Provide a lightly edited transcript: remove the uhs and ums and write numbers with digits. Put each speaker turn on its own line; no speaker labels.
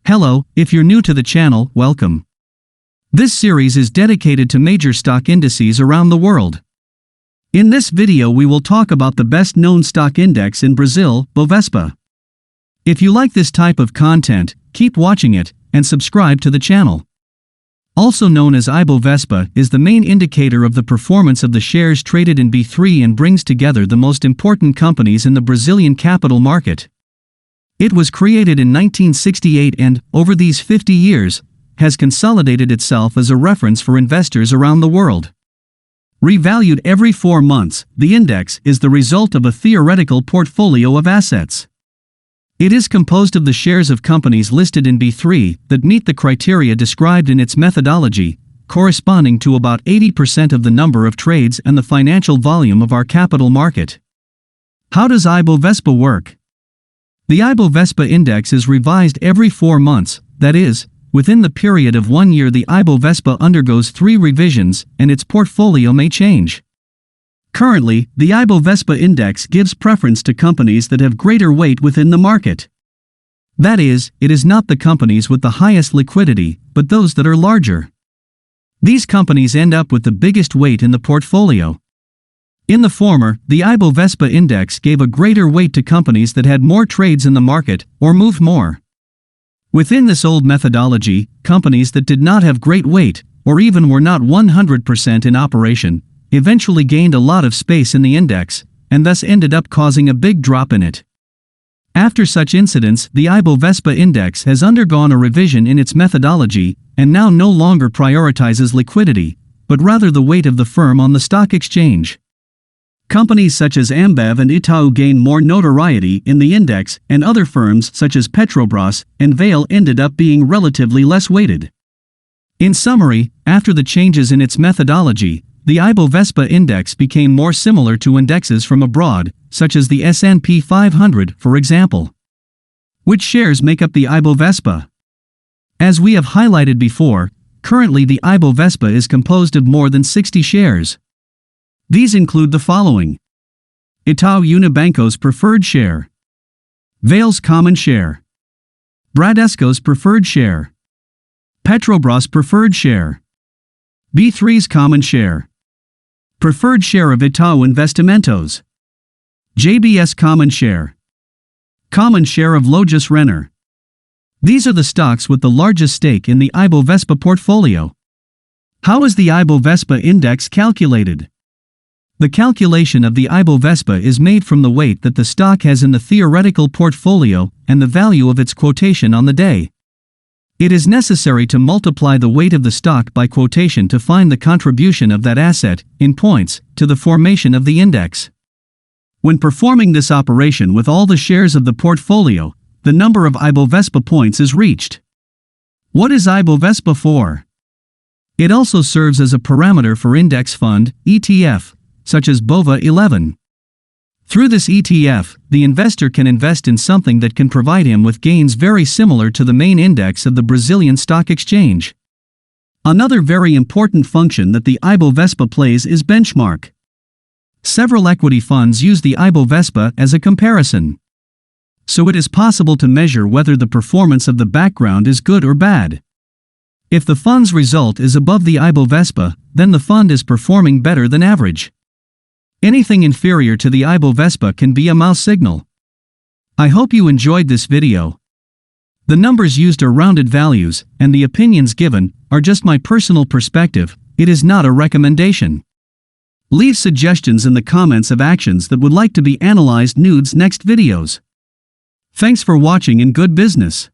Hello, if you're new to the channel, welcome. This series is dedicated to major stock indices around the world. In this video we will talk about the best-known stock index in Brazil, Bovespa. If you like this type of content, keep watching it, and subscribe to the channel. Also known as Ibovespa, is the main indicator of the performance of the shares traded in B3 and brings together the most important companies in the Brazilian capital market. It was created in 1968 and, over these 50 years, has consolidated itself as a reference for investors around the world. Revalued every 4 months, the index is the result of a theoretical portfolio of assets. It is composed of the shares of companies listed in B3 that meet the criteria described in its methodology, corresponding to about 80% of the number of trades and the financial volume of our capital market. How does Ibovespa work? The Ibovespa index is revised every 4 months, that is, within the period of 1 year the Ibovespa undergoes 3 revisions and its portfolio may change. Currently, the Ibovespa index gives preference to companies that have greater weight within the market. That is, it is not the companies with the highest liquidity, but those that are larger. These companies end up with the biggest weight in the portfolio. In the former, the Ibovespa index gave a greater weight to companies that had more trades in the market, or moved more. Within this old methodology, companies that did not have great weight, or even were not 100% in operation, eventually gained a lot of space in the index, and thus ended up causing a big drop in it. After such incidents, the Ibovespa index has undergone a revision in its methodology, and now no longer prioritizes liquidity, but rather the weight of the firm on the stock exchange. Companies such as Ambev and Itaú gain more notoriety in the index, and other firms such as Petrobras and Vale ended up being relatively less weighted. In summary, after the changes in its methodology, the Ibovespa index became more similar to indexes from abroad, such as the S&P 500, for example. Which shares make up the Ibovespa? As we have highlighted before, currently the Ibovespa is composed of more than 60 shares. These include the following: Itaú Unibanco's preferred share, Vale's common share, Bradesco's preferred share, Petrobras preferred share, B3's common share, preferred share of Itaú Investimentos, JBS common share of Lojas Renner. These are the stocks with the largest stake in the Ibovespa portfolio. How is the Ibovespa index calculated? The calculation of the Ibovespa is made from the weight that the stock has in the theoretical portfolio and the value of its quotation on the day. It is necessary to multiply the weight of the stock by quotation to find the contribution of that asset, in points, to the formation of the index. When performing this operation with all the shares of the portfolio, the number of Ibovespa points is reached. What is Ibovespa for? It also serves as a parameter for index fund, ETF, such as BOVA 11. Through this ETF, the investor can invest in something that can provide him with gains very similar to the main index of the Brazilian stock exchange. Another very important function that the Ibovespa plays is benchmark. Several equity funds use the Ibovespa as a comparison. So it is possible to measure whether the performance of the background is good or bad. If the fund's result is above the Ibovespa, then the fund is performing better than average. Anything inferior to the Ibovespa can be a mouse signal. I hope you enjoyed this video. The numbers used are rounded values, and the opinions given are just my personal perspective. It is not a recommendation. Leave suggestions in the comments of actions that would like to be analyzed in next videos. Thanks for watching and good business.